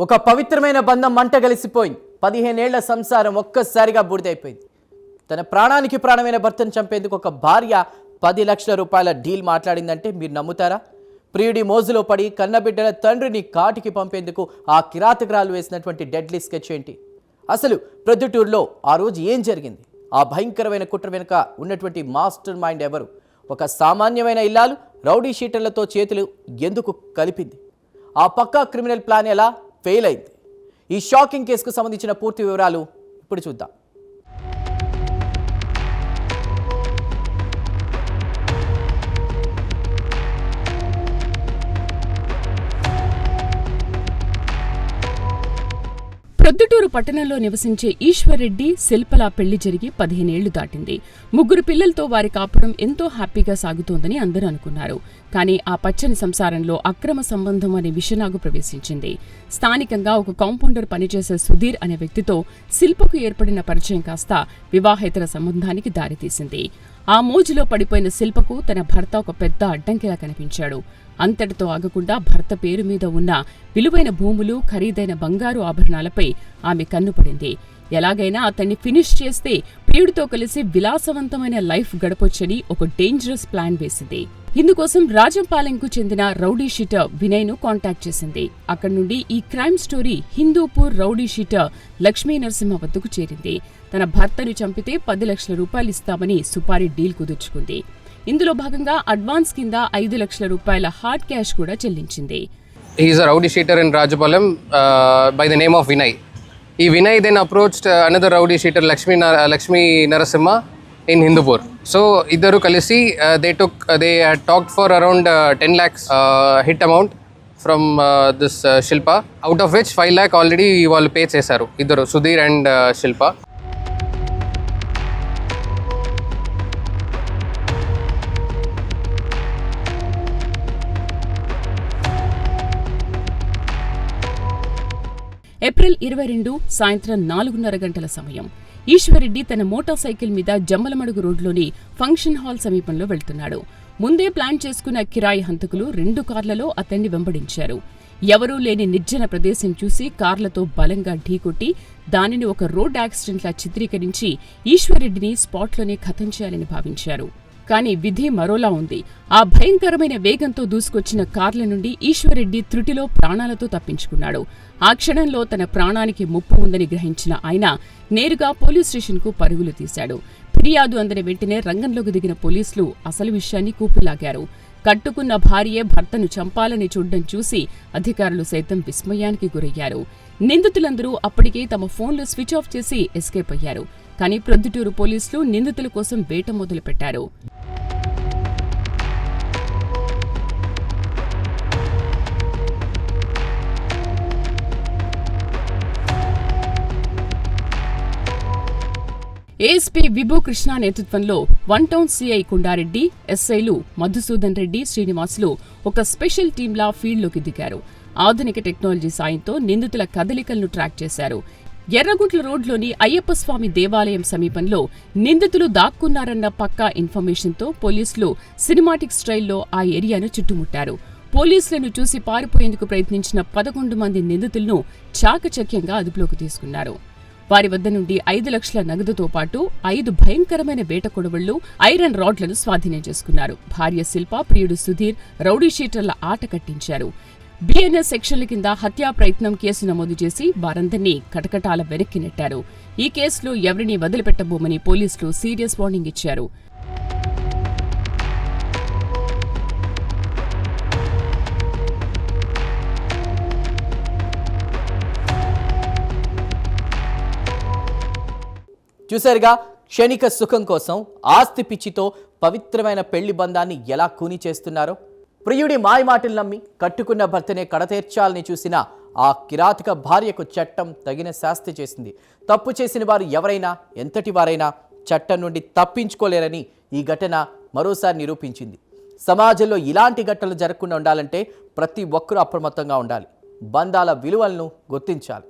ఒక పవిత్రమైన బంధం మంటగలిసిపోయింది. 15 ఏళ్ల సంసారం ఒక్కసారిగా బూడిదైపోయింది. తన ప్రాణానికి ప్రాణమైన భర్తను చంపేందుకు ఒక భార్య 10 లక్షల రూపాయల డీల్ మాట్లాడిందంటే మీరు నమ్ముతారా? ప్రియుడి మోజులో పడి కన్నబిడ్డల తండ్రిని కాటికి పంపేందుకు ఆ కిరాతకురాలు వేసినటువంటి డెడ్లీ స్కెచ్ ఏంటి? అసలు ప్రొద్దుటూరులో ఆ రోజు ఏం జరిగింది? ఆ భయంకరమైన కుట్ర వెనుక ఉన్నటువంటి మాస్టర్ మైండ్ ఎవరు? ఒక సామాన్యమైన ఇల్లాలు రౌడీ షీటర్లతో చేతులు ఎందుకు కలిపింది? ఆ పక్కా క్రిమినల్ ప్లాన్ ఎలా ఫెయిల్ అయింది? ఈ షాకింగ్ కేసుకు సంబంధించిన పూర్తి వివరాలు ఇప్పుడు చూద్దాం. ప్రొద్దుటూరు పట్టణంలో నివసించే ఈశ్వర్రెడ్డి శిల్పల పెళ్లి జరిగి 15 ఏళ్లు దాటింది. 3 పిల్లలతో వారి కాపురం ఎంతో హ్యాపీగా సాగుతోందని అందరూ అనుకున్నారు. కానీ ఆ పచ్చని సంసారంలో అక్రమ సంబంధం అనే విషనాగు ప్రవేశించింది. స్థానికంగా ఒక కాంపౌండర్ పనిచేసే సుధీర్ అనే వ్యక్తితో శిల్పకు ఏర్పడిన పరిచయం కాస్త వివాహేతర సంబంధానికి దారితీసింది. ఆ మోజులో పడిపోయిన శిల్పకు తన భర్త ఒక పెద్ద అడ్డంకిలా కనిపించాడు. అంతటితో ఆగకుండా భర్త పేరు మీద ఉన్న విలువైన భూములు, ఖరీదైన బంగారు ఆభరణాలపై ఆమె కన్నుపడింది. ఎలాగైనా అతన్ని ఫినిష్ చేస్తే ప్రియుడితో కలిసి విలాసవంతమైన లైఫ్ గడపొచ్చని ఒక డేంజరస్ ప్లాన్ వేసింది. ఇందుకోసం రాజంపాలెంకు చెందిన రౌడీ షీటర్ వినయ్ను కాంటాక్ట్ చేసింది. అక్కడి నుండి ఈ crime story Hindupur rowdy sheeter Lakshmi Narasimha వద్దకు చేరింది. తన భర్తను చంపితే 10 లక్షల రూపాయలు ఇస్తామని సుపారీ డీల్ కుదుర్చుకుంది. ఇందులో భాగంగా అడ్వాన్స్ కింద 5 లక్షల రూపాయల హార్డ్ క్యాష్ కూడా చెల్లించింది. He is a rowdy sheeter in Rajapalam by the name of Vinay. Vinay then approached another rowdy sheeter Lakshmi Narasimha in Hindupur. So iddaru kalisi they had talked for around 10 lakhs hit amount from this Shilpa, out of which 5 lakh already వాళ్ళు pay చేశారు ఇద్దరు, Sudheer and Shilpa. April 22 సాయంత్రం 4:30 గంటల సమయం. ఈశ్వర్రెడ్డి తన motor cycle మీద జమ్మలమడుగు రోడ్లోని function hall సమీపంలో వెళ్తున్నాడు. ముందే ప్లాన్ చేసుకున్న కిరాయి హంతకులు 2 కార్లలో అతన్ని వెంబడించారు. ఎవరూ లేని నిర్జన ప్రదేశం చూసి కార్లతో బలంగా ఢీకొట్టి దానిని ఒక రోడ్ యాక్సిడెంట్లా చిత్రీకరించి ఈశ్వర్రెడ్డిని స్పాట్లోనే ఖతం చేయాలని భావించారు. కానీ విధి మరోలా ఉంది. ఆ భయంకరమైన వేగంతో దూసుకొచ్చిన కార్ల నుండి ఈశ్వర్రెడ్డి త్రుటిలో ప్రాణాలతో తప్పించుకున్నాడు. ఆ క్షణంలో తన ప్రాణానికి ముప్పు ఉందని గ్రహించిన ఆయన నేరుగా పోలీస్ స్టేషన్కు పరుగులు తీశాడు. ఫిర్యాదు అందిన వెంటనే రంగంలోకి దిగిన పోలీసులు అసలు విషయాన్ని కూపిలాగారు. కట్టుకున్న భార్యే భర్తను చంపాలని చూడడం చూసి అధికారులు సైతం విస్మయానికి గురయ్యారు. నిందితులందరూ అప్పటికే తమ ఫోన్లు స్విచ్ ఆఫ్ చేసి ఎస్కేప్ అయ్యారు. కానీ ప్రొద్దుటూరు పోలీసులు నిందితుల కోసం వేట మొదలుపెట్టారు. ఏఎస్పీ విభూ కృష్ణ నేతృత్వంలో 1 టౌన్ సిఐ కుండారెడ్డి, ఎస్ఐలు మధుసూదన్ రెడ్డి, శ్రీనివాసులు ఒక స్పెషల్ టీంలా ఫీల్డ్లోకి దిగారు. ఆధునిక టెక్నాలజీ సాయంతో నిందితుల కదలికలను ట్రాక్ చేశారు. ఎర్రగుంట్ల రోడ్లోని అయ్యప్పస్వామి దేవాలయం సమీపంలో నిందితులు దాక్కున్నారన్న పక్కా ఇన్ఫర్మేషన్తో పోలీసులు సినిమాటిక్ స్టైల్లో ఆ ఏరియాను చుట్టుముట్టారు. పోలీసులను చూసి పారిపోయేందుకు ప్రయత్నించిన 11 మంది నిందితులను చాకచక్యంగా అదుపులోకి తీసుకున్నారు. వారి వద్ద నుండి 5 లక్షల నగదుతో పాటు 5 భయంకరమైన వేట కొడవళ్లు, ఐరన్ రాడ్లను స్వాధీనం చేసుకున్నారు. భార్య శిల్ప, ప్రియుడు సుధీర్ రౌడీ షీటర్ల ఆట కట్టించారు. బిఎన్ఎస్ సెక్షన్ల కింద హత్యా ప్రయత్నం కేసు నమోదు చేసి వారందరినీ కటకటాల వెనక్కి నెట్టారు. ఈ కేసులో ఎవరినీ వదిలిపెట్టబోమని పోలీసులు సీరియస్ వార్నింగ్ ఇచ్చారు. చూసారుగా, క్షణిక సుఖం కోసం ఆస్తి పిచ్చితో పవిత్రమైన పెళ్లి బంధాన్ని ఎలా కూని చేస్తున్నారో. ప్రియుడి మాయమాటలు నమ్మి కట్టుకున్న భర్తనే కడతీర్చాలని చూసిన ఆ కిరాతక భార్యకు చట్టం తగిన శాస్తి చేసింది. తప్పు చేసిన వారు ఎవరైనా, ఎంతటి వారైనా చట్టం నుండి తప్పించుకోలేరని ఈ ఘటన మరోసారి నిరూపించింది. సమాజంలో ఇలాంటి ఘటనలు జరగకుండా ఉండాలంటే ప్రతి ఒక్కరూ అప్రమత్తంగా ఉండాలి. బంధాల విలువలను గుర్తించాలి.